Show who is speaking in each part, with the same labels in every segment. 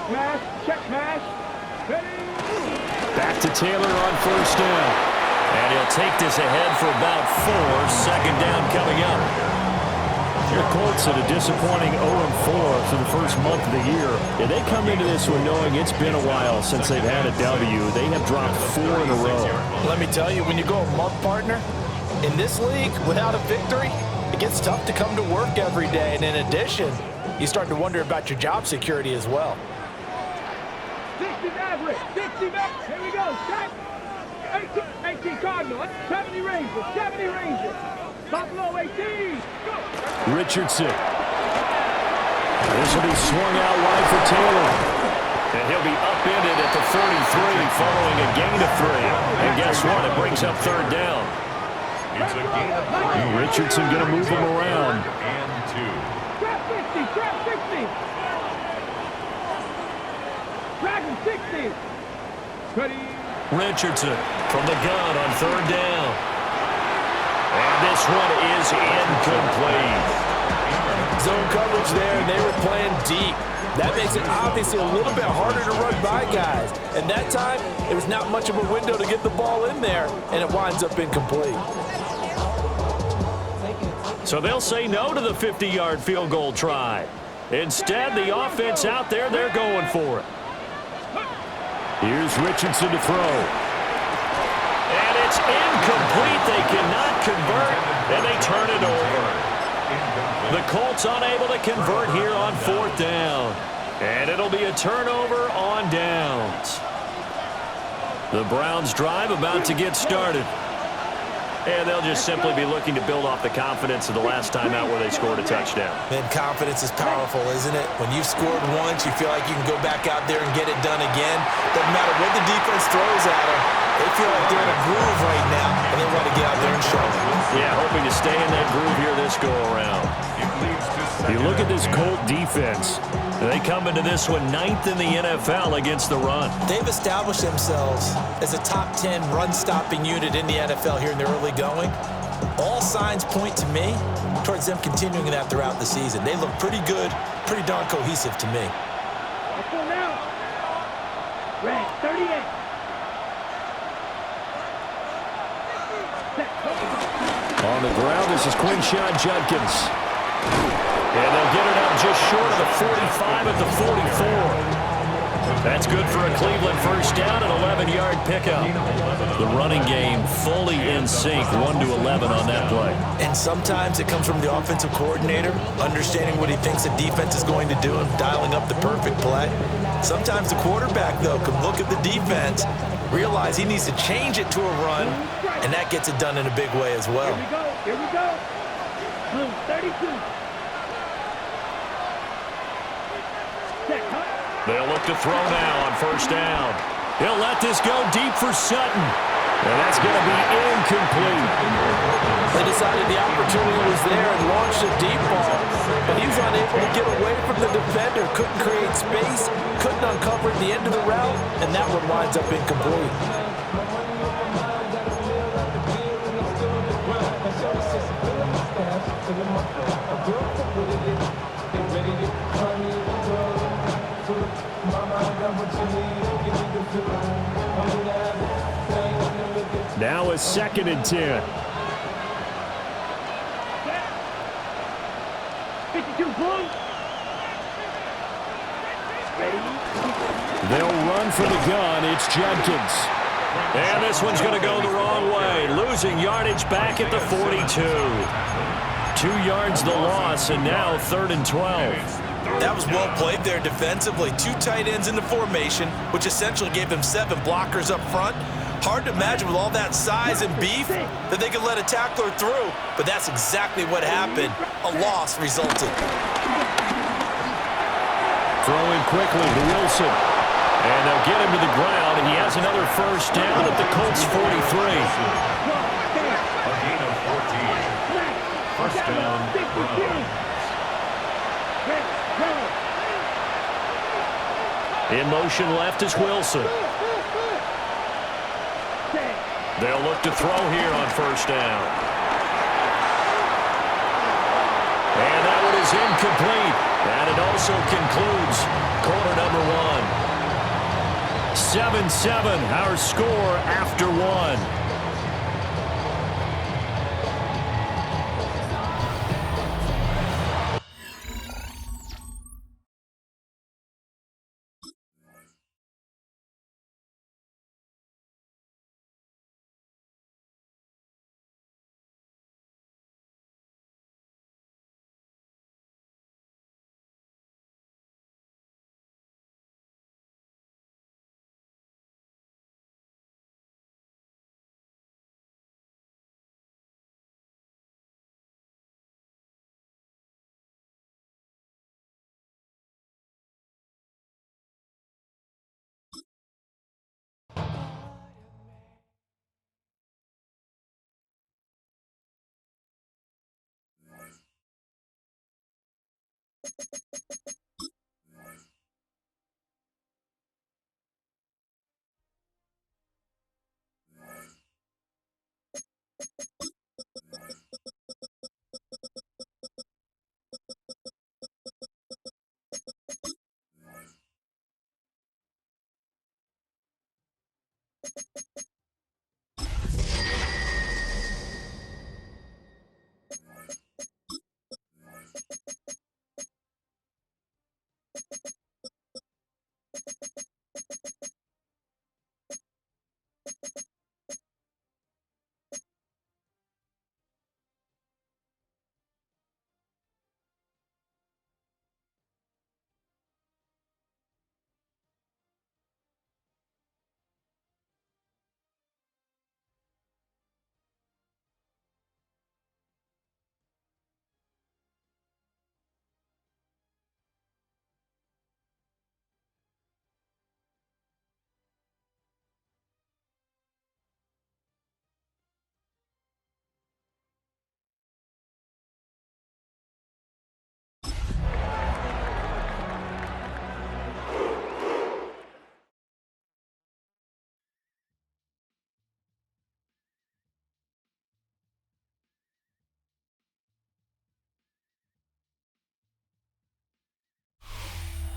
Speaker 1: Check mash. Ready.
Speaker 2: Back to Taylor on first down. And he'll take this ahead for about 4. Second down coming up. Your Colts at a disappointing 0-4 for the first month of the year. And they come into this one knowing it's been a while since they've had a W. They have dropped 4 in a row.
Speaker 3: Let me tell you, when you go a month, partner, in this league, without a victory, it gets tough to come to work every day. And in addition, you start to wonder about your job security as well.
Speaker 1: 60 average, 60 back. Here we go. Check. 18 Cardinal. 70 Rangers. 70 Rangers. Buffalo 18. Go.
Speaker 2: Richardson. This will be swung out wide for Taylor. And he'll be upended at the 33 following a gain of 3. And guess what? It brings up third down.
Speaker 4: It's a gain of 3.
Speaker 2: Richardson going to move him around.
Speaker 4: And 2.
Speaker 1: Trap 60. Trap 60. Dragon 60. Ready.
Speaker 2: Richardson from the gun on third down. And this one is incomplete.
Speaker 3: Zone coverage there, and they were playing deep. That makes it obviously a little bit harder to run by guys. And that time, there was not much of a window to get the ball in there, and it winds up incomplete.
Speaker 2: So they'll say no to the 50-yard field goal try. Instead, the offense out there, they're going for it. Here's Richardson to throw. And it's incomplete. They cannot convert, and they turn it over. The Colts unable to convert here on fourth down. And it'll be a turnover on downs. The Browns drive about to get started. And they'll just simply be looking to build off the confidence of the last time out where they scored a touchdown.
Speaker 3: Man, confidence is powerful, isn't it? When you've scored once, you feel like you can go back out there and get it done again. Doesn't matter what the defense throws at them. They feel like they're in a groove right now, and they want to get out there and show it.
Speaker 2: Yeah, hoping to stay in that groove here this go-around. You look at this Colt defense. They come into this one 9th in the NFL against the run.
Speaker 3: They've established themselves as a top 10 run-stopping unit in the NFL here in the early going. All signs point to me towards them continuing that throughout the season. They look pretty good, pretty darn cohesive to me.
Speaker 1: Let's go now. Red 38.
Speaker 2: On the ground, this is Quinshon Judkins. And they'll get it out just short of the 45 at the 44. That's good for a Cleveland first down, an 11-yard pickup. The running game fully in sync, 1-11 on that play.
Speaker 3: And sometimes it comes from the offensive coordinator, understanding what he thinks the defense is going to do and dialing up the perfect play. Sometimes the quarterback, though, can look at the defense, realize he needs to change it to a run, and that gets it done in a big way as well.
Speaker 1: Here we go. Blue 32.
Speaker 2: They'll look to throw now on first down. He'll let this go deep for Sutton. And that's going to be incomplete.
Speaker 3: They decided the opportunity was there and launched a deep ball, but he was unable to get away from the defender, couldn't create space, couldn't uncover the end of the route, and that one winds up incomplete.
Speaker 2: Now a 2nd and 10.
Speaker 1: 52 Blue.
Speaker 2: They'll run for the gun. It's Judkins. And this one's going to go the wrong way. Losing yardage back at the 42. 2 yards the loss, and now 3rd and 12.
Speaker 3: That was well played there defensively. 2 tight ends in the formation, which essentially gave them 7 blockers up front. Hard to imagine with all that size and beef that they could let a tackler through, but that's exactly what happened. A loss resulted.
Speaker 2: Throwing quickly to Wilson. And they'll get him to the ground, and he has another first down at the Colts 43.
Speaker 4: A gain of 14. First down, Browns.
Speaker 2: In motion left is Wilson. They'll look to throw here on first down. And that one is incomplete. And it also concludes quarter number 1. 7-7, our score after 1.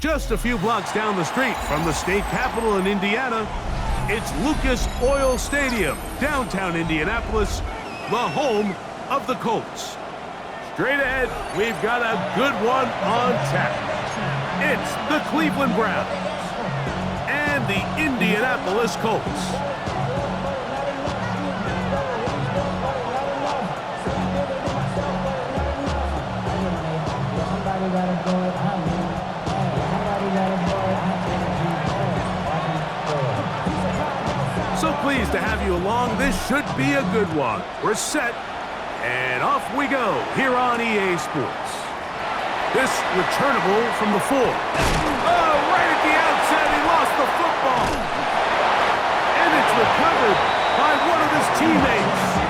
Speaker 5: Just a few blocks down the street from the state capitol in Indiana, it's Lucas Oil Stadium, downtown Indianapolis, the home of the Colts. Straight ahead, we've got a good one on tap. It's the Cleveland Browns and the Indianapolis Colts. So pleased to have you along. This should be a good one. We're set, and off we go here on EA Sports. This returnable from the 4. Oh, right at the outset, he lost the football. And it's recovered by one of his teammates.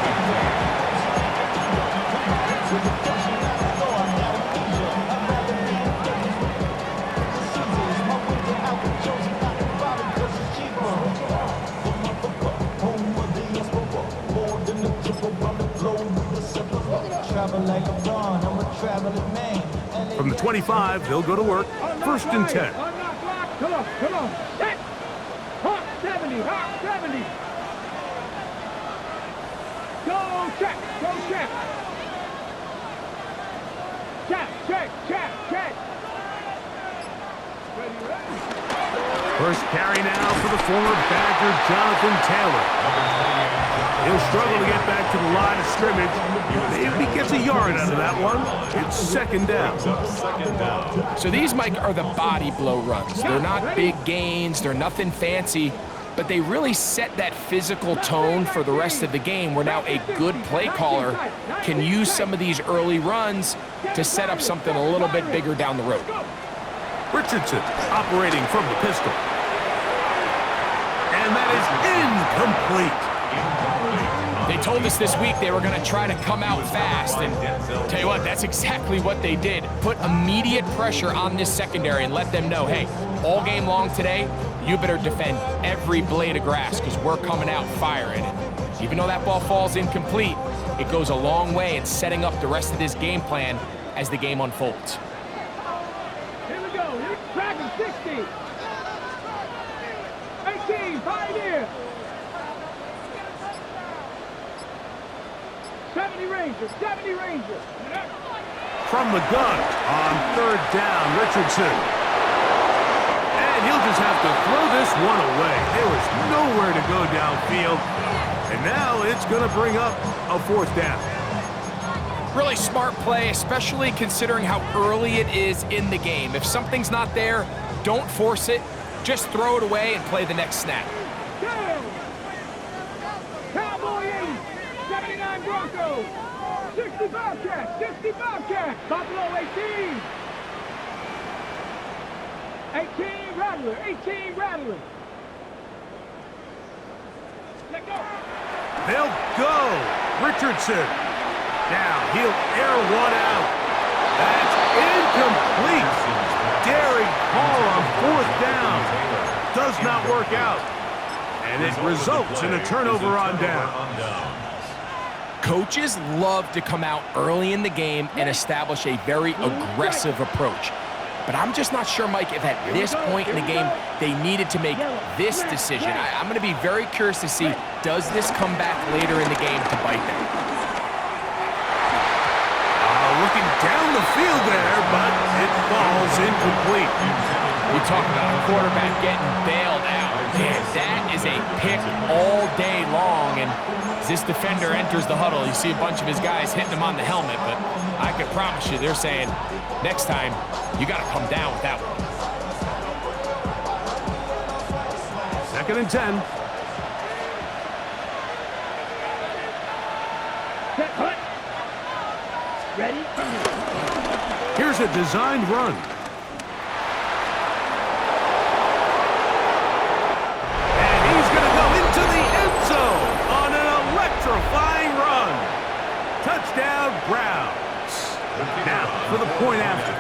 Speaker 5: From the 25, he'll go to work. First and 10.
Speaker 1: Come on, come on. Set. Hawk 70, Hawk 70. Go check, go check. Check.
Speaker 5: First carry now for the former Badger, Jonathan Taylor. He'll struggle to get back to the line of scrimmage. Maybe he gets a yard out of that one. It's second down.
Speaker 6: So these, Mike, are the body blow runs. They're not big gains. They're nothing fancy. But they really set that physical tone for the rest of the game where now a good play caller can use some of these early runs to set up something a little bit bigger down the road.
Speaker 5: Richardson operating from the pistol. And that is incomplete.
Speaker 6: They told us this week they were going to try to come out fast, and tell you what, that's exactly what they did. Put immediate pressure on this secondary and let them know, hey, all game long today, you better defend every blade of grass because we're coming out firing. And even though that ball falls incomplete, it goes a long way in setting up the rest of this game plan as the game unfolds.
Speaker 1: Here we down 60. 18, Pioneer. 70 Rangers, 70 Rangers.
Speaker 5: From the gun on third down, Richardson. And he'll just have to throw this one away. There was nowhere to go downfield. And now it's going to bring up a fourth down.
Speaker 6: Really smart play, especially considering how early it is in the game. If something's not there, don't force it. Just throw it away and play the next snap.
Speaker 1: Down. Cowboy 80, 79 Broncos, 60 Bobcats, 60 Bobcats, Buffalo 18. 18 Rattler, 18 Rattler. Let go.
Speaker 5: They'll go. Richardson. Now he'll air one out. That's incomplete. Daring call on fourth down. Does not work out. And it results in a turnover on down.
Speaker 6: Coaches love to come out early in the game and establish a very aggressive approach. But I'm just not sure, Mike, if at this point in the game they needed to make this decision. I'm going to be very curious to see, does this come back later in the game to bite them?
Speaker 5: Looking down the field there, but it falls incomplete.
Speaker 6: You talk about a quarterback getting bailed out. Man, that is a pick all day long. And as this defender enters the huddle, you see a bunch of his guys hitting him on the helmet. But I can promise you, they're saying, next time, you got to come down with that one.
Speaker 5: 2nd and 10.
Speaker 1: Set, hut. Ready?
Speaker 5: Here's a designed run. And he's going to go into the end zone on an electrifying run. Touchdown, Browns. Now for the point after.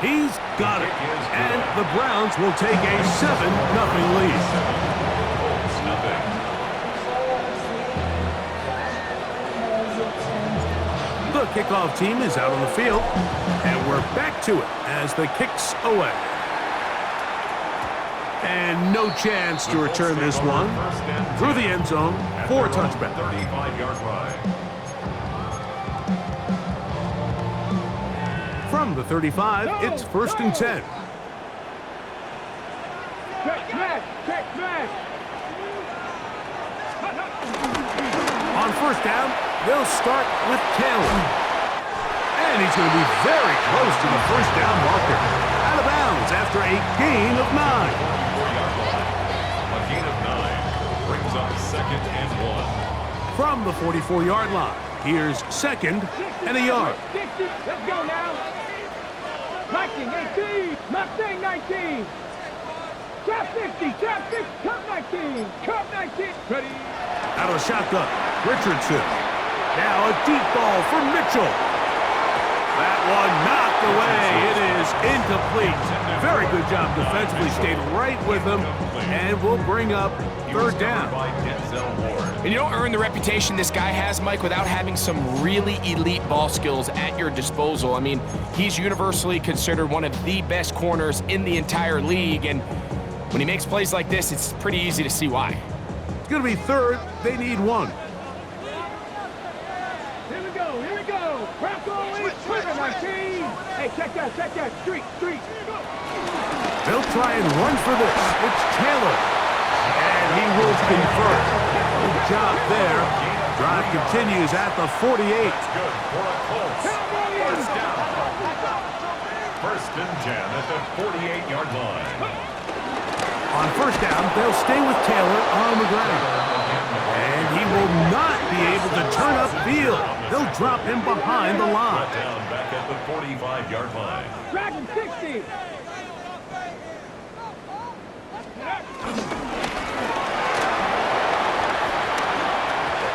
Speaker 5: He's got it. And the Browns will take a 7-0 lead. The kickoff team is out on the field, and we're back to it as the kick's away. And no chance to return this one through the end zone for a touchback.
Speaker 4: 35-yard line.
Speaker 5: From the 35, it's 1st and 10.
Speaker 1: Check smash, check smash.
Speaker 5: On 1st down, they'll start with Taylor. And he's going to be very close to the 1st down marker. Out of bounds after a gain of 9.
Speaker 4: 44-yard line. A gain of 9 brings up 2nd and 1.
Speaker 5: From the 44-yard line, here's 2nd and a yard.
Speaker 1: 60, let's go now. Viking 18, Mustang 19. Trap 50, trap 50, cup 19, cup 19. Ready?
Speaker 5: Out of the shotgun, Richardson. Now a deep ball for Mitchell. That one knocked away. It is incomplete. Very good job defensively. Stayed right with him. And we'll bring up 3rd down.
Speaker 6: And you don't earn the reputation this guy has, Mike, without having some really elite ball skills at your disposal. I mean, he's universally considered one of the best corners in the entire league. And when he makes plays like this, it's pretty easy to see why.
Speaker 5: It's going to be 3rd. They need 1.
Speaker 1: Here we go, here we go. Bronco 19. Hey, check that, street.
Speaker 5: They'll try and run for this. It's Taylor. And he will convert. Good job there. Drive continues at the 48.
Speaker 4: Good for a Colts. 1st down. 1st and 10 at the 48-yard line.
Speaker 5: On 1st down, they'll stay with Taylor on the ground. And he will not be able to turn upfield. They'll drop him behind the line.
Speaker 4: Down back at the 45-yard line.
Speaker 1: Dragon 60.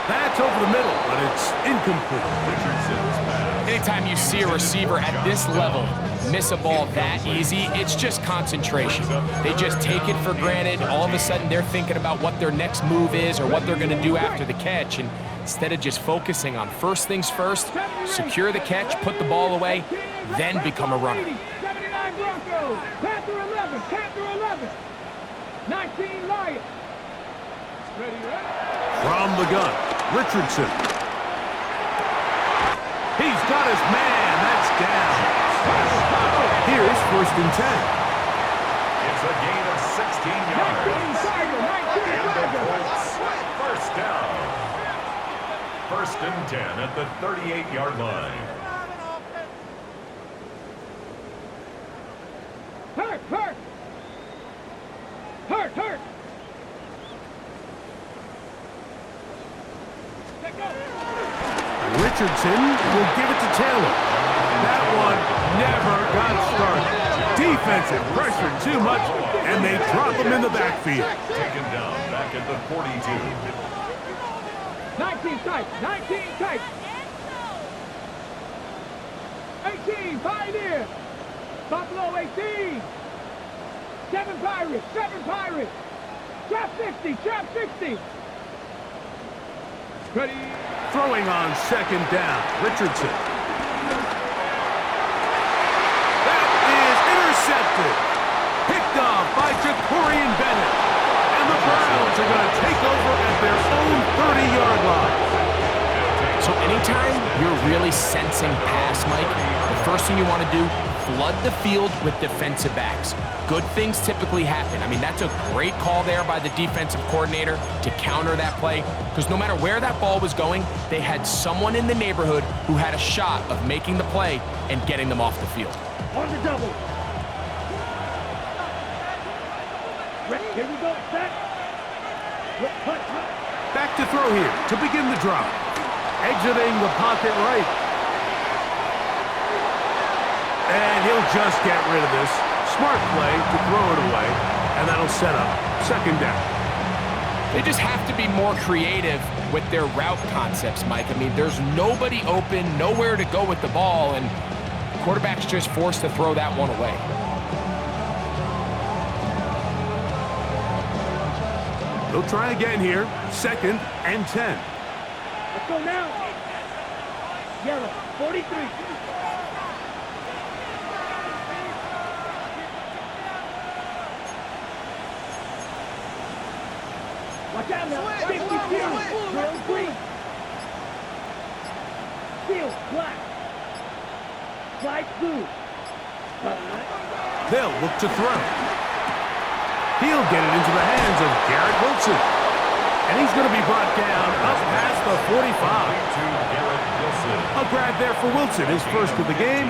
Speaker 5: That's over the middle, but it's incomplete.
Speaker 4: Richardson's pass.
Speaker 6: Anytime you see a receiver at this level miss a ball that easy, it's just concentration. They just take it for granted. All of a sudden, they're thinking about what their next move is or what they're going to do after the catch, and instead of just focusing on first things first, secure the catch, put the ball away, then become a runner.
Speaker 1: 79 Broncos. Panther 11. Panther 11. 19 Lions. Ready, ready.
Speaker 5: From the gun, Richardson. He's got his man. That's down. Here's 1st and 10.
Speaker 4: It's a gain of 16 yards.
Speaker 1: 19 Tiger. 19
Speaker 4: And the
Speaker 1: Tiger.
Speaker 4: Colts first down. 1st and 10 at the 38-yard line.
Speaker 1: Hurt, hurt. Hurt, hurt. Let go.
Speaker 5: Richardson will give it to Taylor. That one never got started. Defensive pressure too much, and they drop him in the backfield.
Speaker 4: Taken down back at the 42.
Speaker 1: 19 tight. 19 tight. 18 Pioneer. Buffalo 18. 7 Pirates. 7 Pirates. Trap 50. Trap 50. Ready.
Speaker 5: Throwing on 2nd down, Richardson. That is intercepted. Picked off by Jacorian Bennett. And the Browns are going to take over at their own 30-yard line.
Speaker 6: So anytime you're really sensing pass, Mike, the first thing you want to do, flood the field with defensive backs. Good things typically happen. I mean, that's a great call there by the defensive coordinator to counter that play, because no matter where that ball was going, they had someone in the neighborhood who had a shot of making the play and getting them off the field.
Speaker 1: On the double. Here we go. Set. Hut, hut.
Speaker 5: Back to throw here to begin the drive. Exiting the pocket right. And he'll just get rid of this. Smart play to throw it away, and that'll set up 2nd down.
Speaker 6: They just have to be more creative with their route concepts, Mike. I mean, there's nobody open, nowhere to go with the ball, and quarterback's just forced to throw that one away.
Speaker 5: They'll try again here. 2nd and 10.
Speaker 1: Let's go now. Yellow. 43. Watch out now. 52. Real green. Steel. Black. Light blue.
Speaker 5: They'll look to throw. He'll get it into the hands of Garrett Wilson. And he's going to be brought down up past the 45. A grab there for Wilson, his first of the game,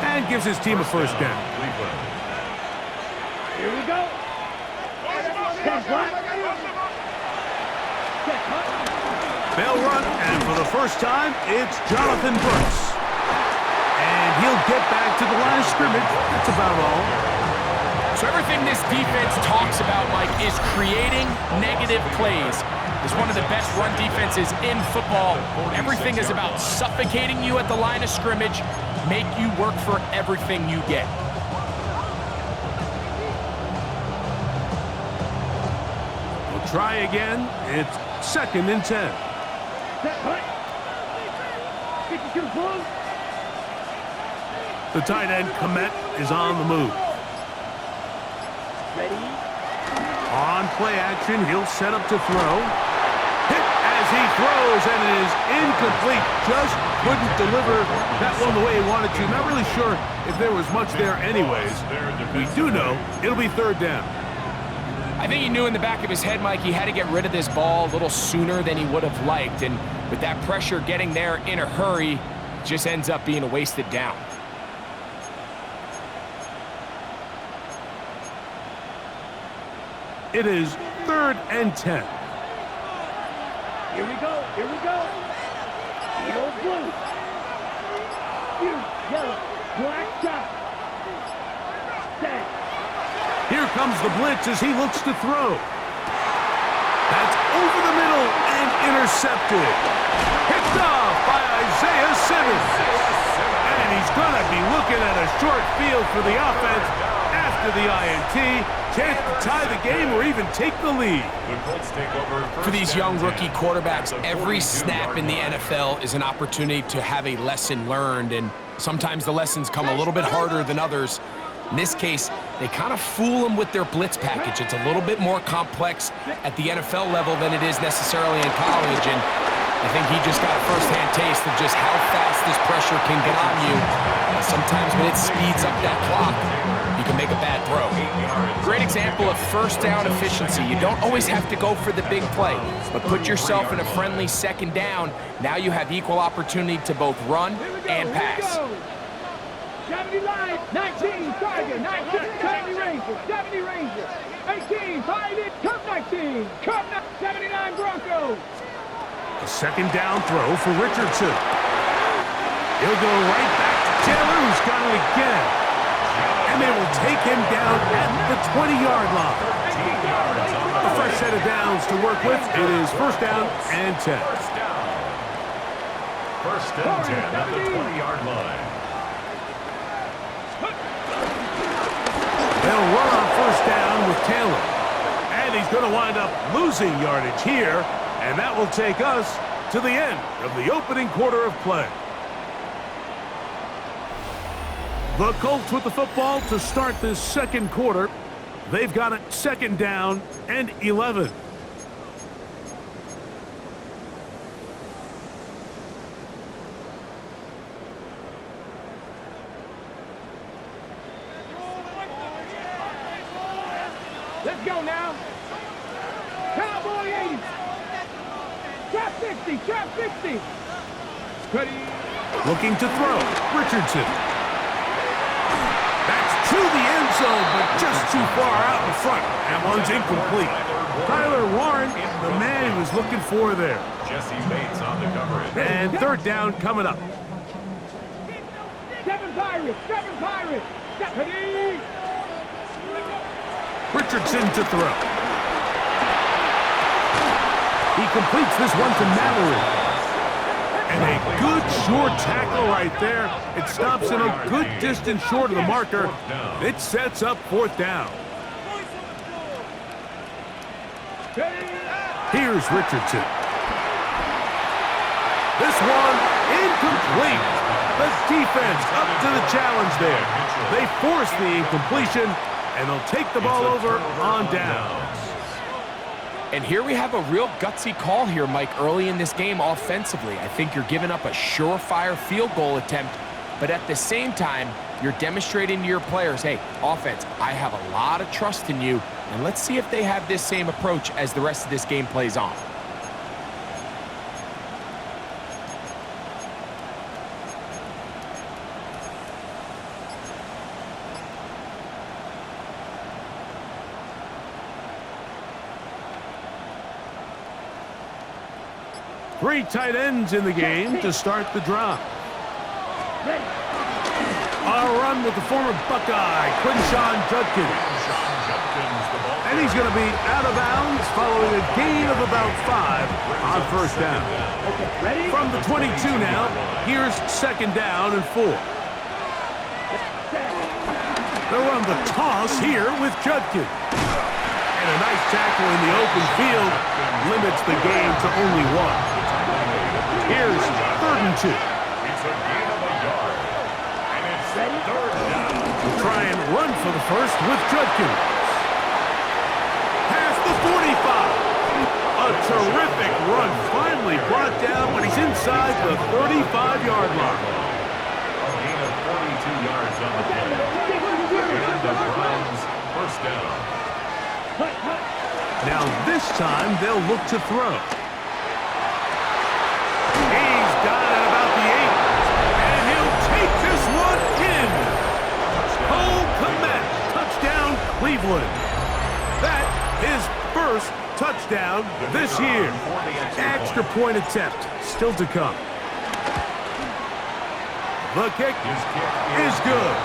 Speaker 5: and gives his team a 1st down.
Speaker 1: Here we go.
Speaker 5: They'll run, and for the first time, it's Jonathan Brooks. And he'll get back to the line of scrimmage. That's about all.
Speaker 6: So everything this defense talks about, Mike, is creating negative plays. It's one of the best run defenses in football. Everything is about suffocating you at the line of scrimmage, make you work for everything you get.
Speaker 5: We'll try again. It's 2nd and 10. The tight end, Komet, is on the move.
Speaker 1: Ready?
Speaker 5: On play action, he'll set up to throw. Hit as he throws, and it is incomplete. Just couldn't deliver that one the way he wanted to. Not really sure if there was much there anyways. We do know it'll be 3rd down.
Speaker 6: I think he knew in the back of his head, Mike, he had to get rid of this ball a little sooner than he would have liked. And with that pressure getting there in a hurry, just ends up being a wasted down.
Speaker 5: It is 3rd and 10.
Speaker 1: Here we go. Here we go. Yellow, blue. Yellow. Black top. Set.
Speaker 5: Here comes the blitz as he looks to throw. That's over the middle and intercepted. Picked off by Isaiah Simmons. And he's going to be looking at a short field for the offense after the INT. chance to tie the game or even take the lead.
Speaker 4: The Colts take over
Speaker 6: For these young rookie quarterbacks,
Speaker 4: at the
Speaker 6: every
Speaker 4: 42
Speaker 6: snap in the
Speaker 4: yard line.
Speaker 6: NFL is an opportunity to have a lesson learned, and sometimes the lessons come a little bit harder than others. In this case, they kind of fool them with their blitz package. It's a little bit more complex at the NFL level than it is necessarily in college, and I think he just got a first-hand taste of just how fast this pressure can get on you. And sometimes when it speeds up that clock, you can make a bad throw. Great example of first down efficiency. You don't always have to go for the big play, but put yourself in a friendly second down. Now you have equal opportunity to both run and pass.
Speaker 1: 70 line, 19, Tiger, 19, 70 Rangers, 70 Rangers, 18, Pilot, come 19, come 79 Broncos.
Speaker 5: A second down throw for Richardson. He'll go right back to Taylor, who's got it again. And they will take him down at the 20-yard line. A fresh set of downs to work with. It is first down and 10.
Speaker 4: First and 10 at the 20-yard line.
Speaker 5: They'll run on first down with Taylor. And he's going to wind up losing yardage here. And that will take us to the end of the opening quarter of play. The Colts with the football to start this second quarter. They've got it second down and 11.
Speaker 1: Let's go now. Cowboy 80. Trap 60, trap 60. Ready.
Speaker 5: Looking to throw. Richardson. That's to the end zone, but just too far out in front. That one's incomplete. Tyler Warren, the man he was looking for there.
Speaker 4: Jesse Bates on the coverage.
Speaker 5: And third down coming up.
Speaker 1: 7 Pirates, 7 Pirates. Ready.
Speaker 5: Richardson to throw. He completes this one to Mallory. And a good short tackle right there. It stops him a good distance short of the marker. It sets up fourth down. Here's Richardson. This one incomplete. The defense up to the challenge there. They force the incompletion, and they'll take the ball over on down.
Speaker 6: And here we have a real gutsy call here, Mike, early in this game offensively. I think you're giving up a surefire field goal attempt, but at the same time, you're demonstrating to your players, hey, offense, I have a lot of trust in you, and let's see if they have this same approach as the rest of this game plays on.
Speaker 5: Three tight ends in the game to start the drive. A run with the former Buckeye, Quinshawn Judkins. And he's going to be out of bounds following a gain of about 5 on first down. From the 22 now, here's second down and 4. They'll run the toss here with Judkins. And a nice tackle in the open field limits the game to only 1. Here's third and 2.
Speaker 4: It's a gain of a yard. And it's third down.
Speaker 5: We'll try and run for the first with Judkins. Past the 45. A terrific run finally brought down when he's inside the 35-yard line.
Speaker 4: A gain of 42 yards on the play. And the Browns first down.
Speaker 5: Now this time they'll look to throw. He's got it about the 8. And he'll take this one in. Cole Kmet, touchdown Cleveland. That is first touchdown this year. Extra point attempt still to come. The kick is good.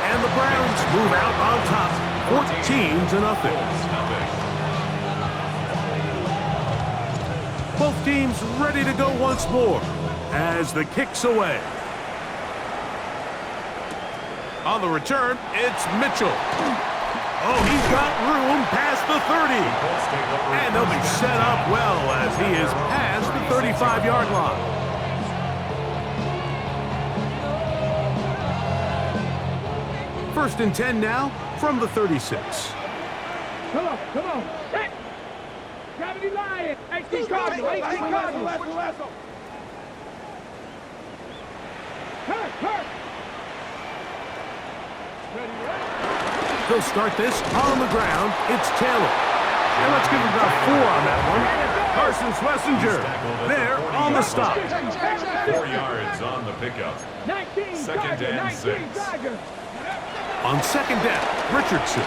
Speaker 5: And the Browns move out on top, 14-0. Both teams ready to go once more as the kick's away. On the return, it's Mitchell. Oh, he's got room past the 30. And they'll be set up well as he is past the 35-yard line. First and 10 now from the 36.
Speaker 1: Come on. Set. Gravity Lion. 18 Cardinal. 18 Cardinal. Hurt.
Speaker 5: They'll start this on the ground. It's Taylor. And let's give him about 4 on that one. Carson Schlesinger there on the stop.
Speaker 4: 4 yards on the pickup.
Speaker 1: 19.
Speaker 4: Second
Speaker 1: Tiger,
Speaker 4: and
Speaker 1: 19.
Speaker 4: 6.
Speaker 1: Tiger.
Speaker 5: On second down, Richardson.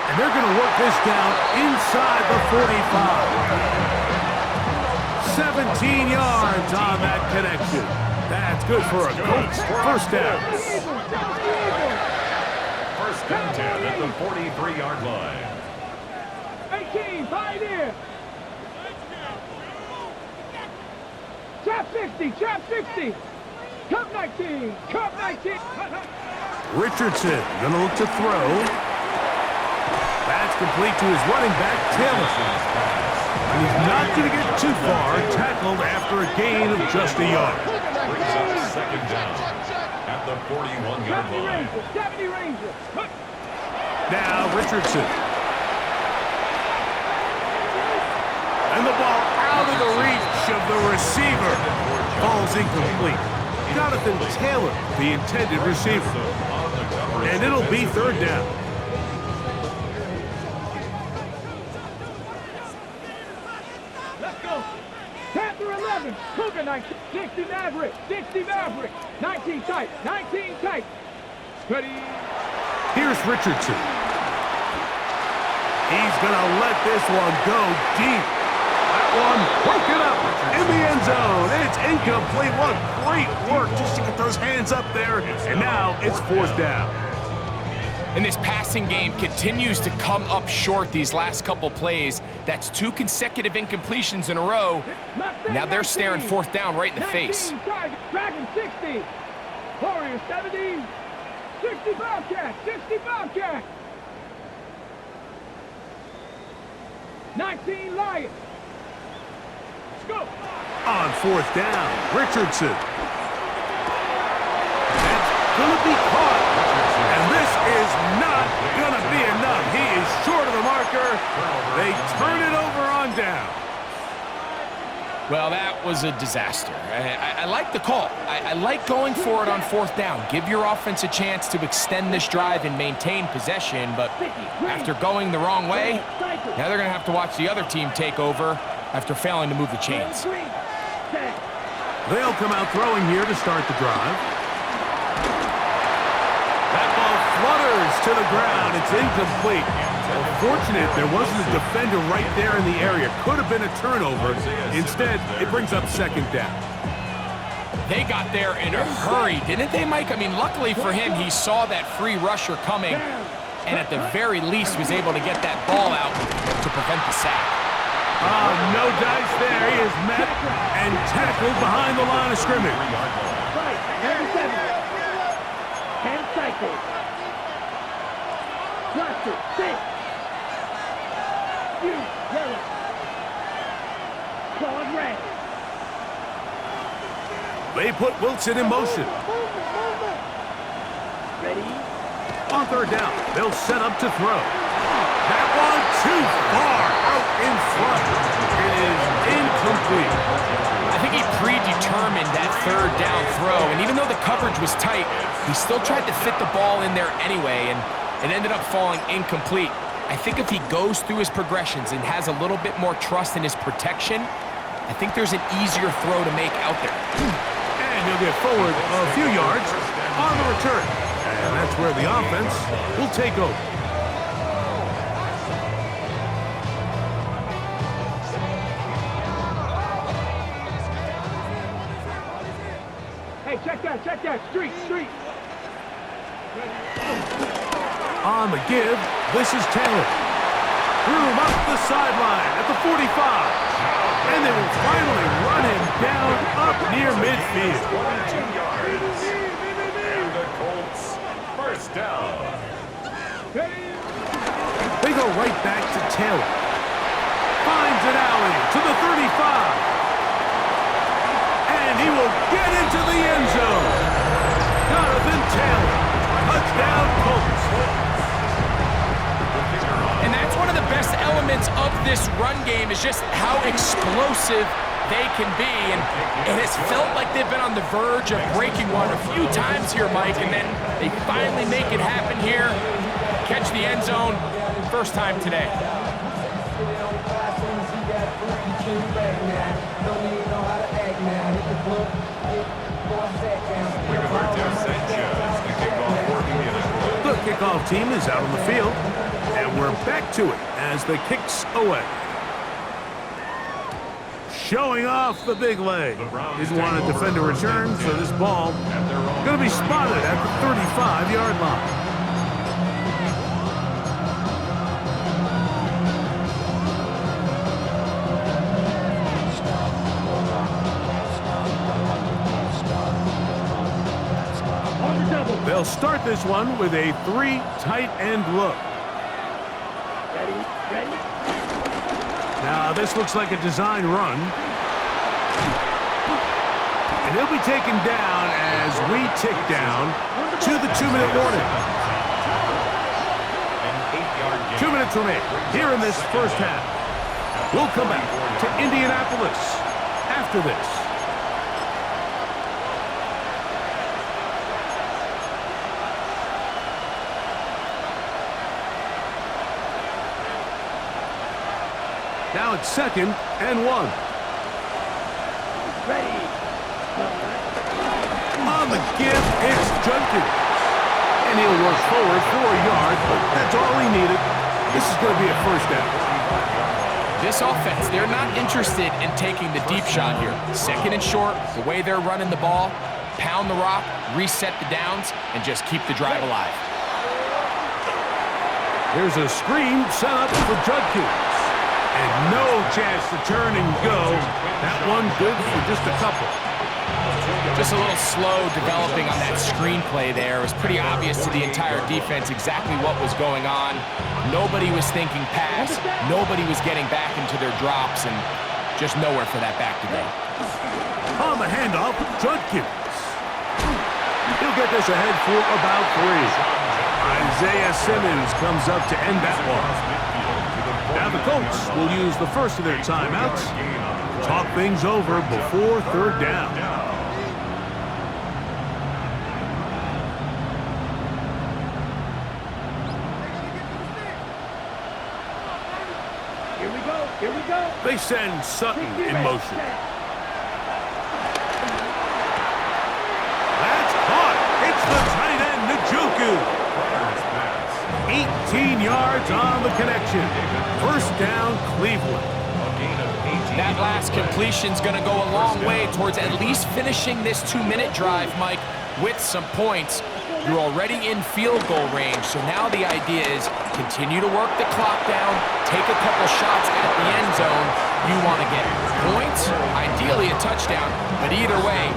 Speaker 5: And they're going to work this down inside the 45. 17 yards on that connection. That's good for a Colts first down.
Speaker 4: First and 10 at the 43-yard line.
Speaker 1: 18. Pioneer. Trap 60. Cup 19.
Speaker 5: Richardson gonna look to throw. That's complete to his running back, Taylor. And he's not gonna get too far, tackled after a gain of just a yard.
Speaker 4: Brings up second down at the 41-yard line.
Speaker 1: 70 Rangers.
Speaker 5: Now Richardson. And the ball out of the reach of the receiver. Ball's incomplete. Jonathan Taylor, the intended receiver. And it'll be third down.
Speaker 1: Let's go. Panther 11. Cougar 19. 60 Maverick. 19 tight. Ready.
Speaker 5: Here's Richardson. He's gonna let this one go deep. That one broken up in the end zone. It's incomplete. What great work just to get those hands up there. And now it's fourth down.
Speaker 6: And this passing game continues to come up short these last couple plays. That's 2 consecutive incompletions in a row. Now they're staring fourth down right in the face.
Speaker 1: Dragon 60. Warrior 70. 60 Bobcat. 19 Lions. Let's go.
Speaker 5: On fourth down, Richardson. That's gonna be caught. And this is not gonna be enough. He is short of the marker. They turn it over on down.
Speaker 6: Well, that was a disaster. I like the call. I like going for it on fourth down. Give your offense a chance to extend this drive and maintain possession, but after going the wrong way, now they're going to have to watch the other team take over after failing to move the chains.
Speaker 5: They'll come out throwing here to start the drive. That ball flutters to the ground. It's incomplete. Fortunate there wasn't a defender right there in the area. Could have been a turnover. Instead, it brings up second down.
Speaker 6: They got there in a hurry, didn't they, Mike? I mean, luckily for him, he saw that free rusher coming and at the very least was able to get that ball out to prevent the sack.
Speaker 5: Oh, no dice there. He is met and tackled behind the line of scrimmage.
Speaker 1: Right, number 7. 10 cycles. Cluster, 6. You, yellow. Claude red.
Speaker 5: They put Wilson in motion.
Speaker 1: Ready?
Speaker 5: On third down, they'll set up to throw. That one too far out in front. It is incomplete.
Speaker 6: I think he predetermined that third down throw, and even though the coverage was tight, he still tried to fit the ball in there anyway, and it ended up falling incomplete. I think if he goes through his progressions and has a little bit more trust in his protection, I think there's an easier throw to make out there.
Speaker 5: And he'll get forward a few yards on the return. And that's where the offense will take over.
Speaker 1: Hey, check that. Street.
Speaker 5: On the give, this is Taylor. Room up the sideline at the 45. And they will finally run him down up near midfield.
Speaker 4: 22 yards. And the Colts
Speaker 5: go right back to Taylor. Finds an alley to the 35. And he will get into the end zone. Jonathan Taylor. Touchdown, Colts.
Speaker 6: And that's one of the best elements of this run game is just how explosive they can be. And it has felt like they've been on the verge of breaking one a few times here, Mike, and then they finally make it happen here. Catch the end zone, first time today.
Speaker 5: The kickoff team is out on the field, and we're back to it as the kicks away. Showing off the big leg. Didn't want to defend a return, so this ball going to be spotted at the 35-yard line. They'll start this one with a 3 tight end look.
Speaker 1: Ready?
Speaker 5: Now, this looks like a design run. And he'll be taken down as we tick down to the 2-minute warning. 2 minutes remain here in this first half. We'll come back to Indianapolis after this. Now it's 2nd and 1.
Speaker 1: Ready.
Speaker 5: On the give, it's Judkins. And he'll work forward for a yard, but that's all he needed. This is going to be a first down.
Speaker 6: This offense, they're not interested in taking the deep shot here. 2nd and short, the way they're running the ball, pound the rock, reset the downs, and just keep the drive alive.
Speaker 5: Here's a screen set up for Judkins. And no chance to turn and go. That one good for just a couple.
Speaker 6: Just a little slow developing on that screenplay there. It was pretty obvious to the entire defense exactly what was going on. Nobody was thinking pass. Nobody was getting back into their drops, and just nowhere for that back to go.
Speaker 5: On the handoff, Judkins. He'll get this ahead for about 3. Isaiah Simmons comes up to end that one. Now the Colts will use the first of their timeouts. Talk things over before 3rd down.
Speaker 1: Here we go.
Speaker 5: They send Sutton in motion. That's caught. It's the tight end, Njoku. 18 yards on the connection. First down, Cleveland.
Speaker 6: That last completion's going to go a long way towards at least finishing this 2-minute drive, Mike, with some points. You're already in field goal range, so now the idea is continue to work the clock down, take a couple shots at the end zone. You want to get points, ideally a touchdown, but either way,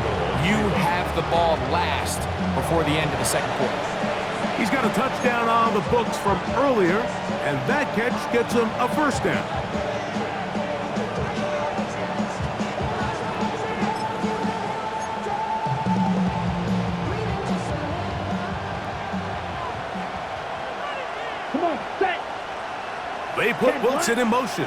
Speaker 6: you have the ball last before the end of the second quarter.
Speaker 5: He's got a touchdown on the books from earlier, and that catch gets him a first down.
Speaker 1: Come on, set.
Speaker 5: They put Wilson in motion.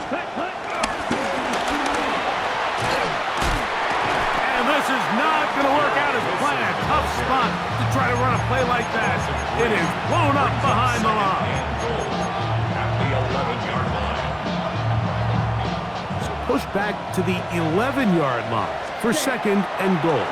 Speaker 5: And this is not going to work out as planned. Tough spot to try to run a play like that. It is blown up behind the line. So push back to the 11-yard line for 2nd and goal.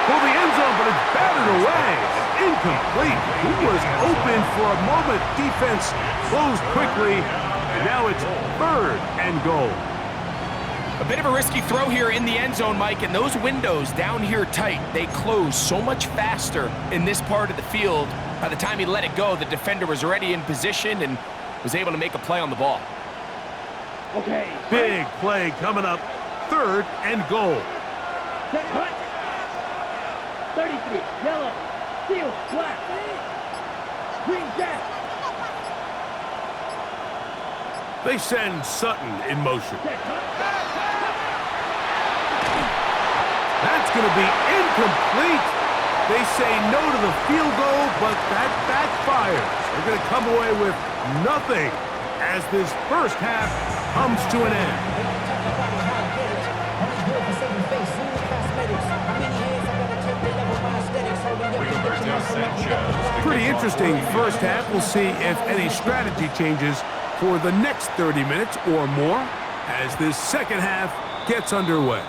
Speaker 5: For the end zone, but it's batted away. Incomplete. He was open for a moment. Defense closed quickly, and now it's 3rd and goal.
Speaker 6: A bit of a risky throw here in the end zone, Mike, and those windows down here tight, they close so much faster in this part of the field. By the time he let it go, the defender was already in position and was able to make a play on the ball.
Speaker 1: Okay.
Speaker 5: Big play coming up. 3rd and goal.
Speaker 1: Set, hut. 33, yellow, steel, black. Green jack.
Speaker 5: They send Sutton in motion. That's going to be incomplete. They say no to the field goal, but that backfires. They're going to come away with nothing as this first half comes to an end. Pretty interesting first half. We'll see if any strategy changes for the next 30 minutes or more as this second half gets underway.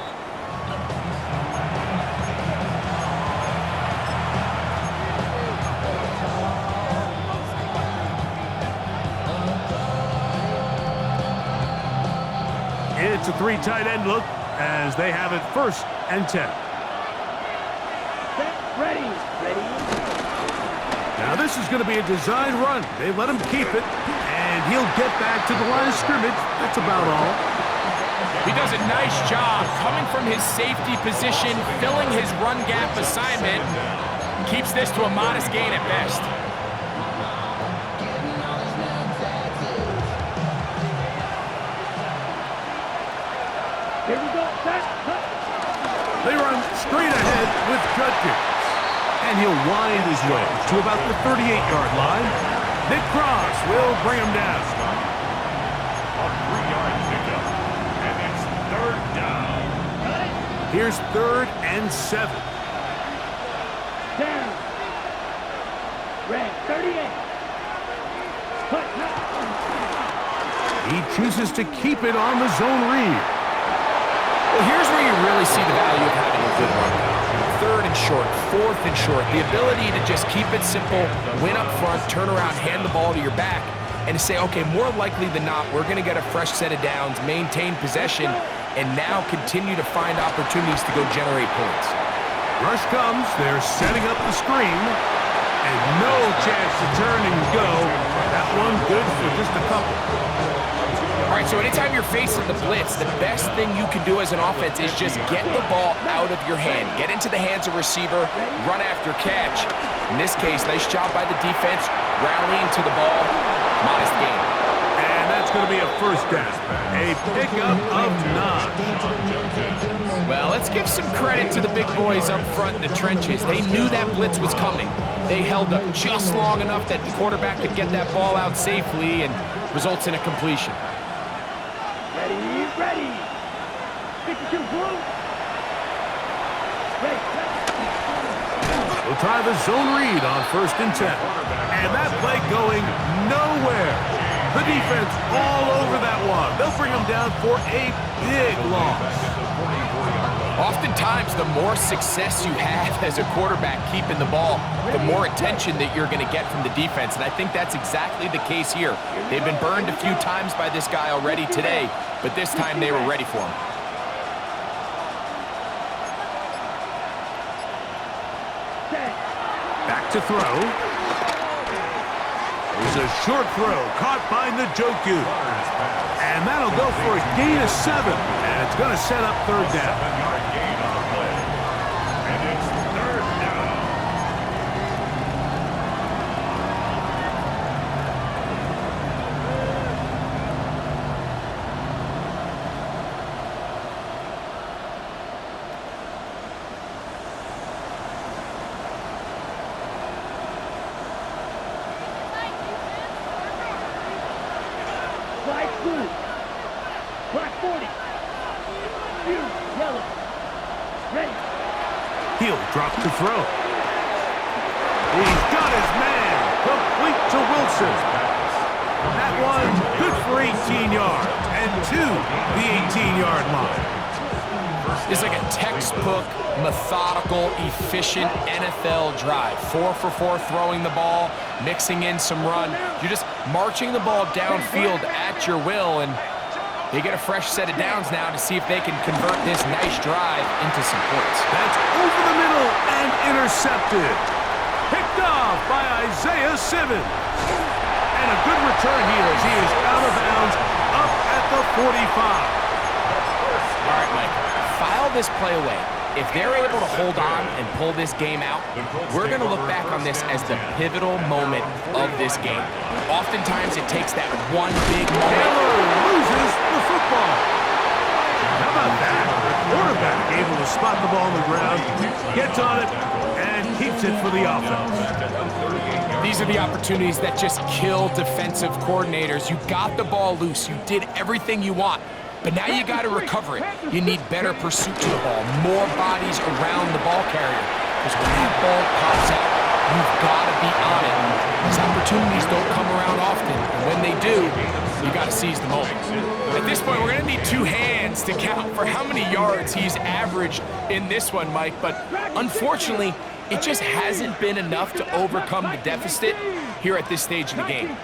Speaker 5: It's a three tight end look as they have it 1st and 10.
Speaker 1: Ready.
Speaker 5: Now this is going to be a design run. They let him keep it, and he'll get back to the line of scrimmage. That's about all.
Speaker 6: He does a nice job coming from his safety position, filling his run gap assignment. Keeps this to a modest gain at best.
Speaker 1: Here we go.
Speaker 5: They run straight ahead with Judkins. And he'll wind his way to about the 38-yard line. Nick Cross will bring him down.
Speaker 4: A 3-yard pickup, and it's 3rd down.
Speaker 5: Here's 3rd and 7.
Speaker 1: Down. Red, 38.
Speaker 5: He chooses to keep it on the zone read.
Speaker 6: Well, here's where you really see the value of having a good run. 3rd and short, 4th and short. The ability to just keep it simple, win up front, turn around, hand the ball to your back, and to say, okay, more likely than not, we're going to get a fresh set of downs, maintain possession, and now continue to find opportunities to go generate points.
Speaker 5: Rush comes. They're setting up the screen. And no chance to turn and go. That one good for just a couple.
Speaker 6: All right, so anytime you're facing the blitz, the best thing you can do as an offense is just get the ball out of your hand. Get into the hands of receiver, run after catch. In this case, nice job by the defense, rallying to the ball, modest gain.
Speaker 5: And that's going to be a 1st down. A pickup of 9.
Speaker 6: Well, let's give some credit to the big boys up front in the trenches. They knew that blitz was coming. They held up just long enough that the quarterback could get that ball out safely and results in a completion.
Speaker 1: Ready. 52 blue. Ready.
Speaker 5: We'll try the zone read on 1st and 10. And that play going nowhere. The defense all over that one. They'll bring them down for a big loss.
Speaker 6: Oftentimes, the more success you have as a quarterback keeping the ball, the more attention that you're going to get from the defense. And I think that's exactly the case here. They've been burned a few times by this guy already today, but this time they were ready for him.
Speaker 5: Back to throw. There's a short throw caught by Njoku. And that'll go for a gain of 7. And it's going to set up 3rd down.
Speaker 4: 7-yard gain on the play. And it's 3rd down.
Speaker 1: Flag blue. Black 40. Blue, yellow. Ready.
Speaker 5: He'll drop to throw. He's got his man. Complete to Wilson. That one good for 18 yards. And to the 18-yard line.
Speaker 6: It's like a textbook, methodical, efficient NFL drive. 4 for 4 throwing the ball, mixing in some run. You're just marching the ball downfield at your will, and they get a fresh set of downs now to see if they can convert this nice drive into some points.
Speaker 5: That's over the middle and intercepted. Picked off by Isaiah Simmons. And a good return here as he is out of bounds up at the 45.
Speaker 6: All right, Mike, file this play away. if they're able to hold on and pull this game out, we're going to look back on this as the pivotal moment of this game. Oftentimes, it takes that one big moment.
Speaker 5: Taylor loses the football. How about that? The quarterback able to spot the ball on the ground, gets on it, and keeps it for the offense.
Speaker 6: These are the opportunities that just kill defensive coordinators. You got the ball loose. You did everything you want. But now you got to recover it. You need better pursuit to the ball, more bodies around the ball carrier. Because when that ball pops out, you've got to be on it. These opportunities don't come around often. And when they do, you got to seize the moment. At this point, we're going to need two hands to count for how many yards he's averaged in this one, Mike. But unfortunately, it just hasn't been enough to overcome the deficit here at this stage of the game.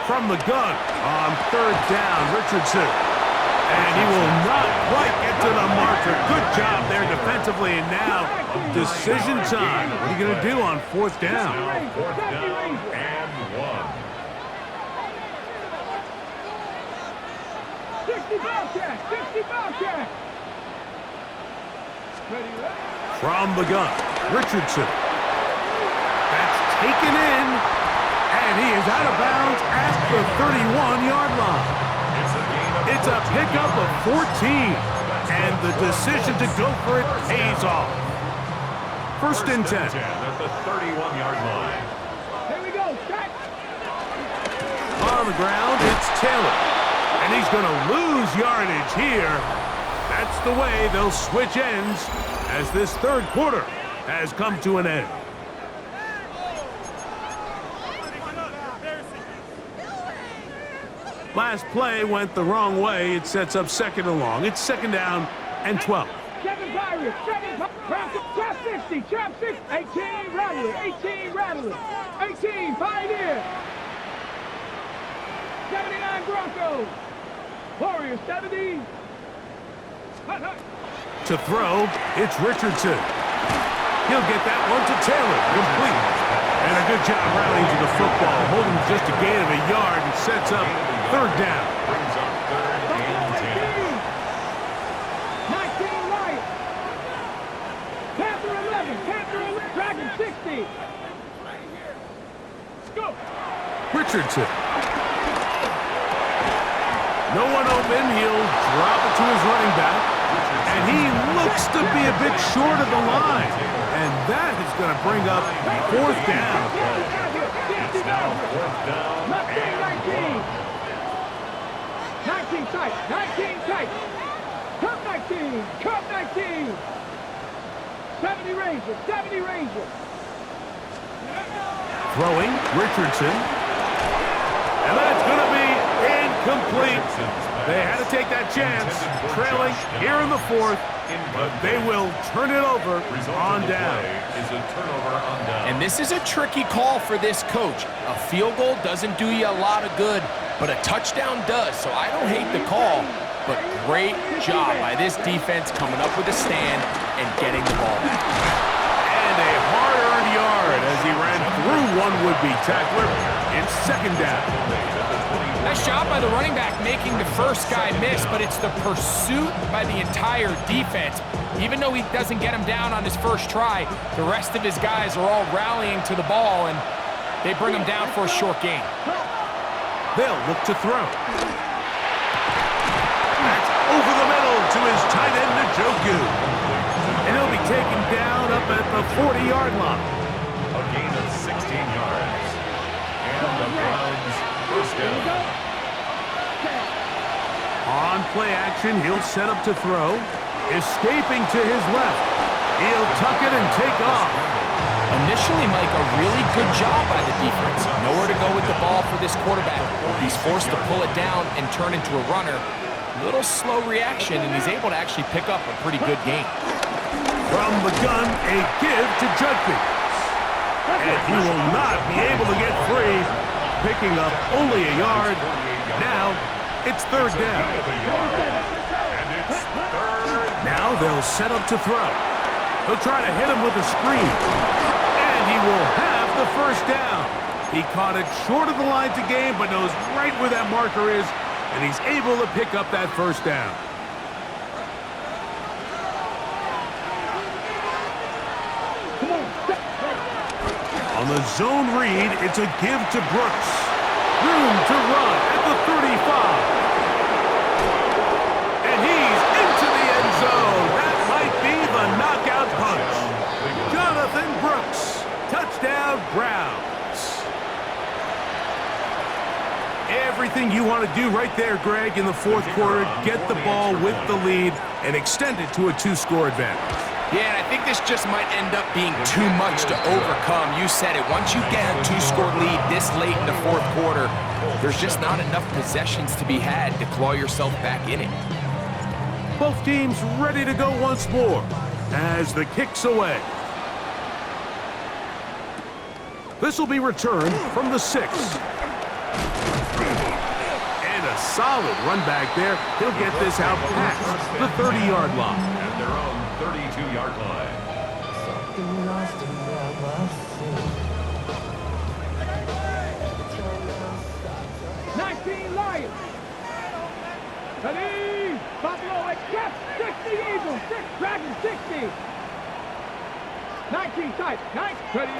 Speaker 5: From the gun on third down, Richardson. And he will not quite get to the marker. Good job there defensively. And now, decision time. What are you going to do on fourth down?
Speaker 4: Fourth down and 1.
Speaker 1: 60 Bobcat! 60 Bobcat!
Speaker 5: From the gun, Richardson. That's taken in. And he is out of bounds at the 31-yard line. It's a pickup of 14. And the decision to go for it pays off. First and 10.
Speaker 4: At the 31-yard line.
Speaker 1: Here we go, Jack!
Speaker 5: On the ground, it's Taylor. And he's going to lose yardage here. That's the way they'll switch ends as this third quarter has come to an end. Last play went the wrong way. It sets up second and long. It's second down and 12.
Speaker 1: 7 Pirates, 7 Trap 60, Trap 60, 18 Rattler, 18 Rattler, 18 Pioneer, 79 Broncos, Warriors 70.
Speaker 5: To throw, it's Richardson. He'll get that one to Taylor, complete. And a good job rallying to the football, holding just a gain of a yard and sets up third down.
Speaker 4: Brings up third and 10.
Speaker 1: 19 Lions, Panther 11, Dragon 60. Go.
Speaker 5: Richardson. No one open, he'll drop it to his running back. And he looks to be a bit short of the line. And that is going to bring up fourth down.
Speaker 4: It's now fourth down and
Speaker 1: 19 tight, 19 tight. Cup 19, Cup 19. 70 Rangers, 70 Rangers.
Speaker 5: Throwing, Richardson. And that's going to be incomplete. They had to take that chance, trailing here in the fourth, but they will turn it over on down.
Speaker 6: And this is a tricky call for this coach. A field goal doesn't do you a lot of good, but a touchdown does, so I don't hate the call. But great job by this defense coming up with a stand and getting the ball back.
Speaker 5: And a hard-earned yard as he ran through one would-be tackler. It's second down.
Speaker 6: Nice job by the running back making the first guy miss, but it's the pursuit by the entire defense. Even though he doesn't get him down on his first try, the rest of his guys are all rallying to the ball, and they bring him down for a short gain.
Speaker 5: They'll look to throw. That's over the middle to his tight end, Njoku. And he'll be taken down up at the 40-yard line.
Speaker 4: A gain of 16 yards. And the Browns first down.
Speaker 5: On play action, he'll set up to throw. Escaping to his left. He'll tuck it and take off.
Speaker 6: Initially, Mike, a really good job by the defense. Nowhere to go with the ball for this quarterback. He's forced to pull it down and turn into a runner. A little slow reaction, and he's able to actually pick up a pretty good gain.
Speaker 5: From the gun, a give to Judkins. And he will not be able to get free, picking up only a yard. Now, it's third down. Now they'll set up to throw. He'll try to hit him with a screen. And he will have the first down. He caught it short of the line to gain, but knows right where that marker is, and he's able to pick up that first down. On the zone read, it's a give to Brooks. Room to run at the 35. And he's into the end zone. That might be the knockout punch. Jonathan Brooks. Touchdown, Browns. Everything you want to do right there, Greg, in the fourth quarter. Get the ball with the lead and extend it to a 2-score advantage.
Speaker 6: Yeah, and I think this just might end up being too much to overcome. You said it. Once you get a 2-score lead this late in the fourth quarter, there's just not enough possessions to be had to claw yourself back in it.
Speaker 5: Both teams ready to go once more as the kick's away. This will be returned from the 6. And a solid run back there. He'll get this out past the 30-yard line.
Speaker 4: At their own 32-yard line.
Speaker 1: Lions. Ready. Buffalo accepts 60 Eagles. 6 Dragons 60. 19 tight. 9. Ready.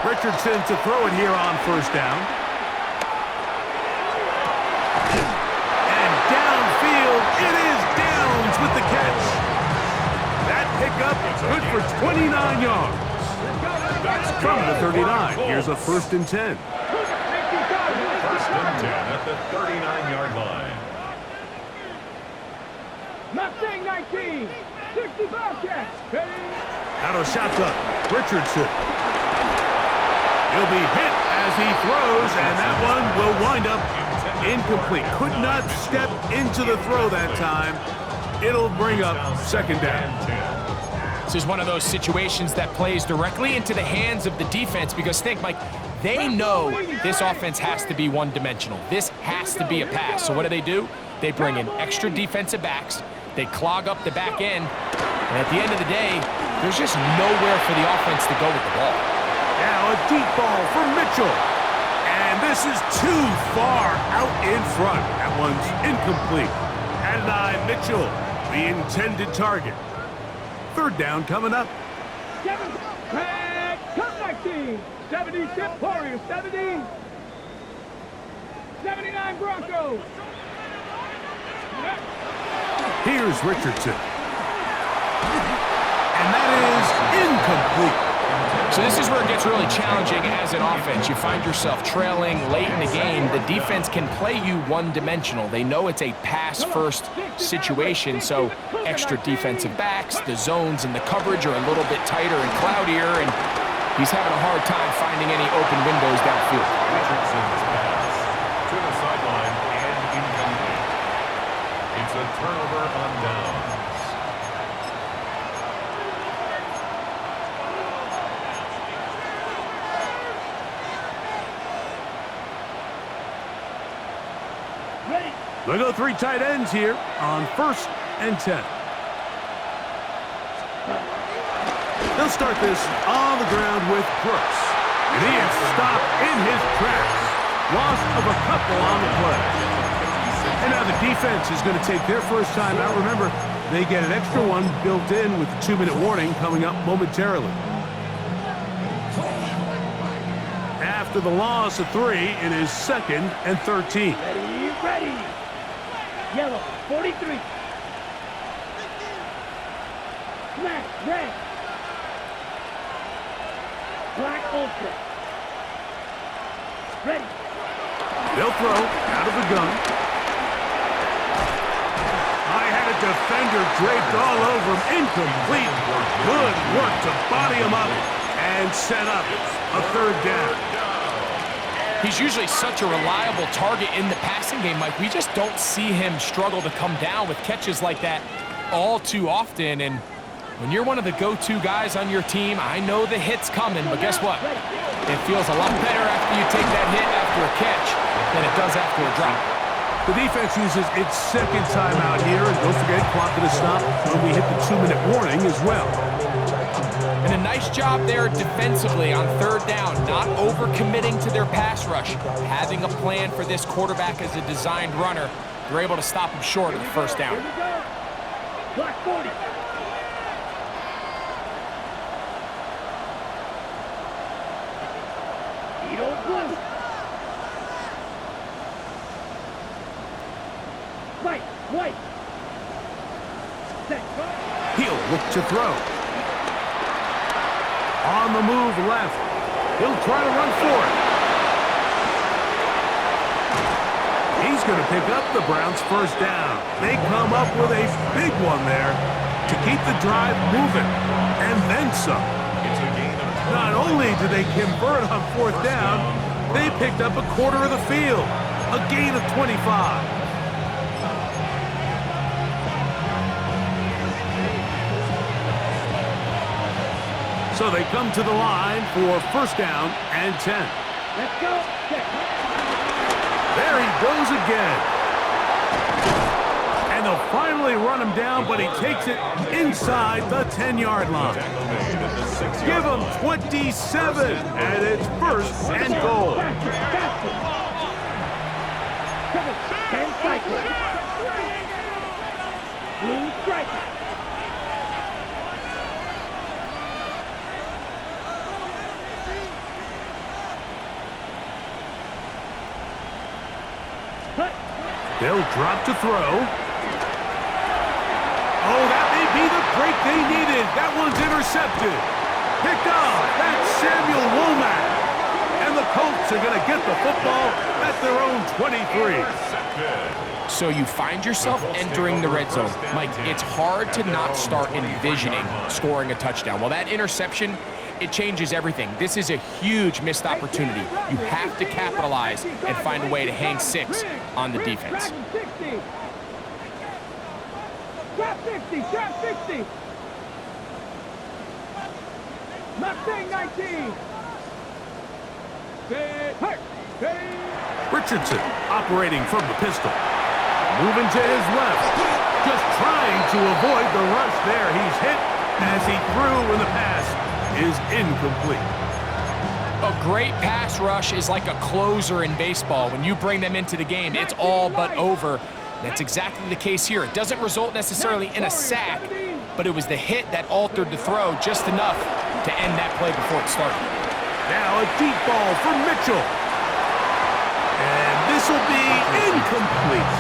Speaker 5: Richardson to throw it here on first down. And downfield, it is Downs with the catch. That pickup good for 29 yards. From the 39, here's a 1st and 10.
Speaker 4: 1st and 10 at the 39-yard line.
Speaker 1: Mustang 19. 60 Bobcats. Ready.
Speaker 5: Out of shotgun, Richardson. He'll be hit as he throws, and that one will wind up incomplete. Could not step into the throw that time. It'll bring up 2nd down.
Speaker 6: This is one of those situations that plays directly into the hands of the defense because think, Mike, they know this offense has to be one-dimensional. This has to be a pass. So what do? They bring in extra defensive backs. They clog up the back end. And at the end of the day, there's just nowhere for the offense to go with the ball.
Speaker 5: Now a deep ball for Mitchell. And this is too far out in front. That one's incomplete. Adonai Mitchell, the intended target. 3rd down coming up.
Speaker 1: 7. Come 19. 76 Warriors. 70. 79 Broncos.
Speaker 5: Here's Richardson. And that is incomplete.
Speaker 6: So this is where it gets really challenging as an offense. You find yourself trailing late in the game. The defense can play you one-dimensional. They know it's a pass-first situation, so extra defensive backs, the zones and the coverage are a little bit tighter and cloudier, and he's having a hard time finding any open windows downfield.
Speaker 4: Richardson's pass to the sideline and incomplete. It's a turnover on downs.
Speaker 5: They'll go 3 tight ends here on 1st and 10. They'll start this on the ground with Brooks. And he is stopped in his tracks. Loss of a couple on the play. And now the defense is going to take their first time out. Remember, they get an extra one built in with the 2-minute warning coming up momentarily. After the loss of 3, it is 2nd and 13.
Speaker 1: Ready. Yellow. 43. Black. Red. Black ultra. Ready.
Speaker 5: They'll throw out of the gun. I had a defender draped all over him. Incomplete. Good work to body him up and set up a 3rd down.
Speaker 6: He's usually such a reliable target in the passing game, Mike. We just don't see him struggle to come down with catches like that all too often. And when you're one of the go-to guys on your team, I know the hit's coming, but guess what? It feels a lot better after you take that hit after a catch than it does after a drop.
Speaker 5: The defense uses its 2nd timeout here, and don't forget, clock to stop when we hit the 2-minute warning as well.
Speaker 6: And a nice job there defensively on 3rd down, not overcommitting to their pass rush, having a plan for this quarterback as a designed runner. They're able to stop him short of the 1st down.
Speaker 1: Black 40. White. Set.
Speaker 5: He'll look to throw. On the move left. He'll try to run for it. He's going to pick up the Browns' first down. They come up with a big one there to keep the drive moving, and then some. Not only did they convert on fourth down, they picked up a quarter of the field, a gain of 25. So they come to the line for first down and 10.
Speaker 1: Let's go.
Speaker 5: There he goes again. And they'll finally run him down, but he takes it inside the 10-yard line. Give him 27, and it's first and goal.
Speaker 1: 10 cycles. Blue strike.
Speaker 5: They'll drop to throw. Oh, that may be the break they needed. That one's intercepted. Picked off. That's Samuel Womack. And the Colts are going to get the football at their own 23.
Speaker 6: So you find yourself entering the red zone. Mike, it's hard to not start envisioning scoring a touchdown. Well, that interception, it changes everything. This is a huge missed opportunity. You have to capitalize and find a way to hang 6 on the defense.
Speaker 1: Trap 60, trap 60. Mustang 19.
Speaker 5: Richardson operating from the pistol. Moving to his left. Just trying to avoid the rush there. He's hit as he threw when the pass is incomplete.
Speaker 6: A great pass rush is like a closer in baseball. When you bring them into the game, it's all but over. That's exactly the case here. It doesn't result necessarily in a sack, but it was the hit that altered the throw just enough to end that play before it started.
Speaker 5: Now a deep ball for Mitchell. And this will be incomplete.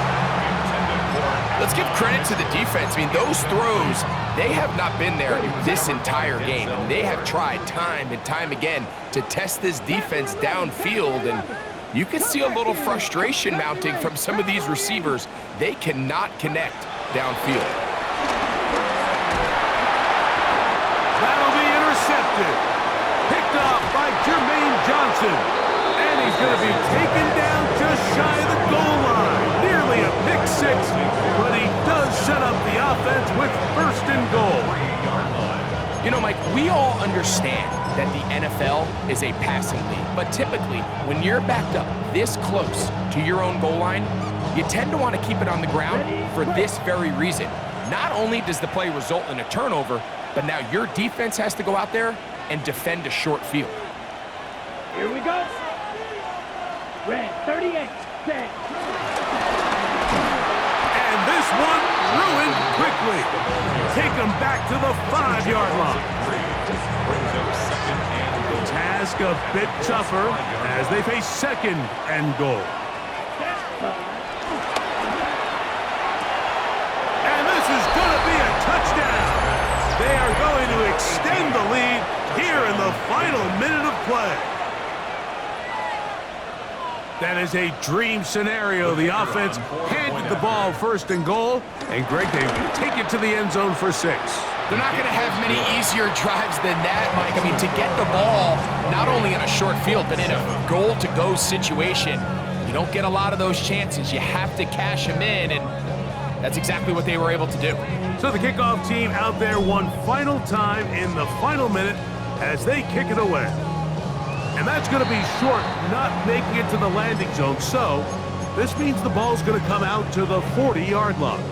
Speaker 6: Let's give credit to the defense. I mean, those throws, they have not been there this entire game. And they have tried time and time again to test this defense downfield. And you can see a little frustration mounting from some of these receivers. They cannot connect downfield.
Speaker 5: That'll be intercepted. Picked off by Jermaine Johnson. And he's going to be taken down just shy of the goal line. Nearly a pick 6, but he does set up the offense with first and goal.
Speaker 6: You know, Mike, we all understand that the NFL is a passing league, but typically when you're backed up this close to your own goal line, you tend to want to keep it on the ground for this very reason. Not only does the play result in a turnover, but now your defense has to go out there and defend a short field.
Speaker 1: Here we go. Red 38, set.
Speaker 5: And this one ruined quickly. Take them back to the 5-yard line. The task a bit tougher as they face second and goal. And this is going to be a touchdown. They are going to extend the lead here in the final minute of play. That is a dream scenario. The offense handed the ball first and goal, and Greg, they take it to the end zone for 6.
Speaker 6: They're not going to have many easier drives than that, Mike. I mean, to get the ball not only in a short field, but in a goal-to-go situation, you don't get a lot of those chances. You have to cash them in, and that's exactly what they were able to do.
Speaker 5: So the kickoff team out there one final time in the final minute as they kick it away. And that's going to be short, not making it to the landing zone. So this means the ball's going to come out to the 40-yard line.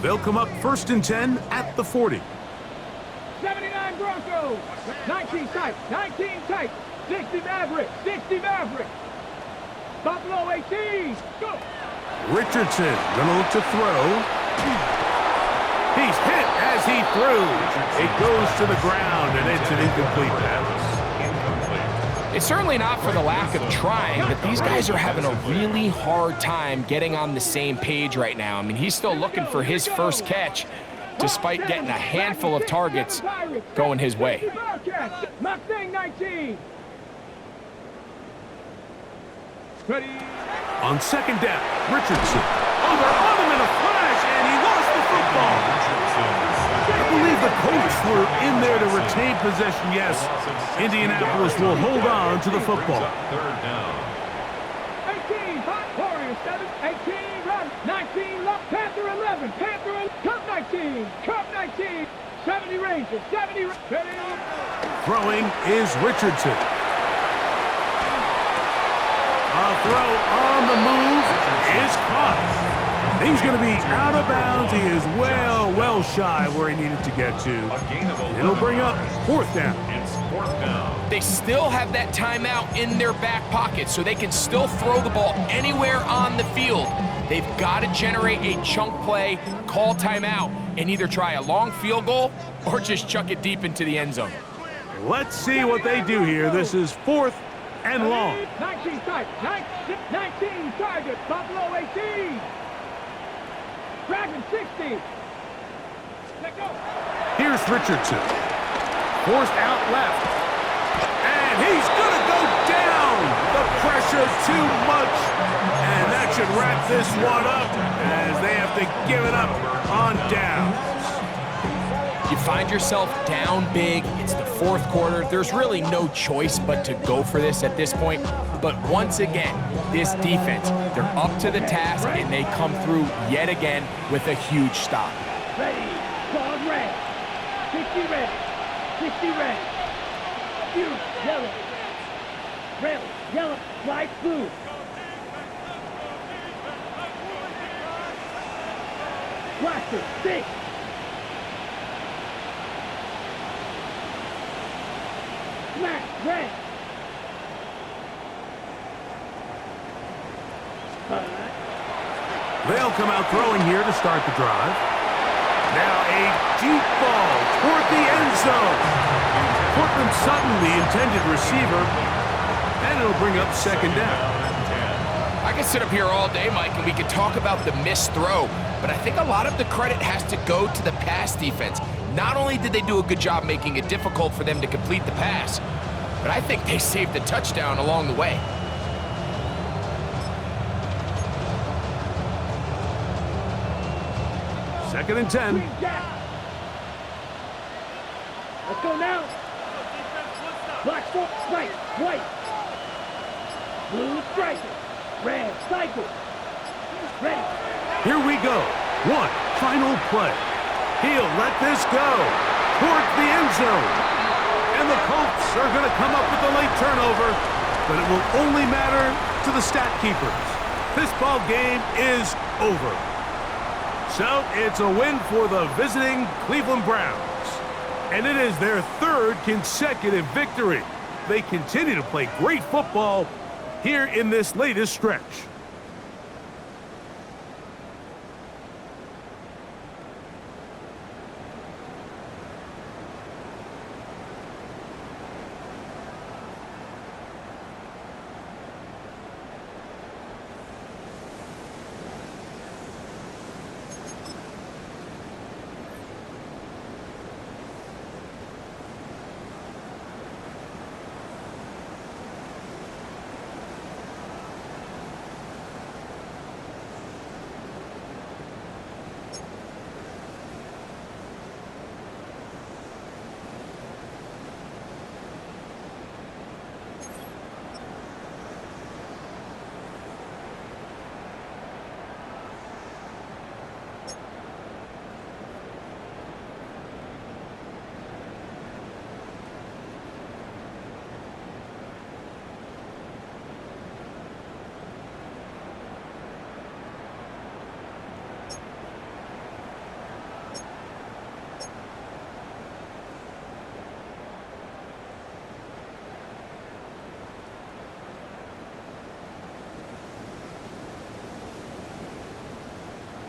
Speaker 5: They'll come up first and 10 at the 40.
Speaker 1: 79 Broncos. 19 tight, 19 tight. 60 Maverick, 60 Maverick. Buffalo 18. Go.
Speaker 5: Richardson going to look to throw. He's hit as he threw. It goes to the ground, and it's an incomplete pass.
Speaker 6: They It's certainly not for the lack of trying, but these guys are having a really hard time getting on the same page right now. I mean, he's still looking for his first catch, despite getting a handful of targets going his way.
Speaker 1: Mustang 19. Ready.
Speaker 5: On second down, Richardson. Oh, they're on him in a flash, and he lost the football. I believe the Colts were in there to retain possession, yes. Indianapolis will hold on to the football.
Speaker 1: 18, hot Warriors 7, 18, run, 19, left, Panther 11, Panther 11, Cup 19, Cup 19, 70 Rangers, 70, ready.
Speaker 5: Throwing is Richardson. A throw on the move is caught. He's going to be out of bounds. He is well shy where he needed to get to. It'll bring up fourth down.
Speaker 4: It's fourth down.
Speaker 6: They still have that timeout in their back pocket, so they can still throw the ball anywhere on the field. They've got to generate a chunk play, call timeout, and either try a long field goal or just chuck it deep into the end zone.
Speaker 5: Let's see what they do here. This is fourth and long.
Speaker 1: 19 target, 19 target, Buffalo 18. Dragon 60. Let go.
Speaker 5: Here's Richardson. Forced out left. And he's going to go down. The pressure too much. And that should wrap this one up as they have to give it up on downs.
Speaker 6: You find yourself down big. It's the fourth quarter. There's really no choice but to go for this at this point. But once again, this defense, they're up to the task, and they come through yet again with a huge stop.
Speaker 1: Ready, dog red, 60 red, 60 red, huge yellow, red, yellow, light blue. Blaster, 6. Black, red.
Speaker 5: They'll come out throwing here to start the drive. Now a deep ball toward the end zone. Cortland Sutton, the intended receiver, and it'll bring up second down.
Speaker 6: I could sit up here all day, Mike, and we could talk about the missed throw, but I think a lot of the credit has to go to the pass defense. Not only did they do a good job making it difficult for them to complete the pass, but I think they saved the touchdown along the way.
Speaker 5: Second and 10.
Speaker 1: Let's go now. Black fork, stripe, white. Blue stripe, red cycle. Ready.
Speaker 5: Here we go. One final play. He'll let this go towards the end zone. And the Colts are going to come up with a late turnover, but it will only matter to the stat keepers. This ball game is over. So it's a win for the visiting Cleveland Browns. And it is their third consecutive victory. They continue to play great football here in this latest stretch.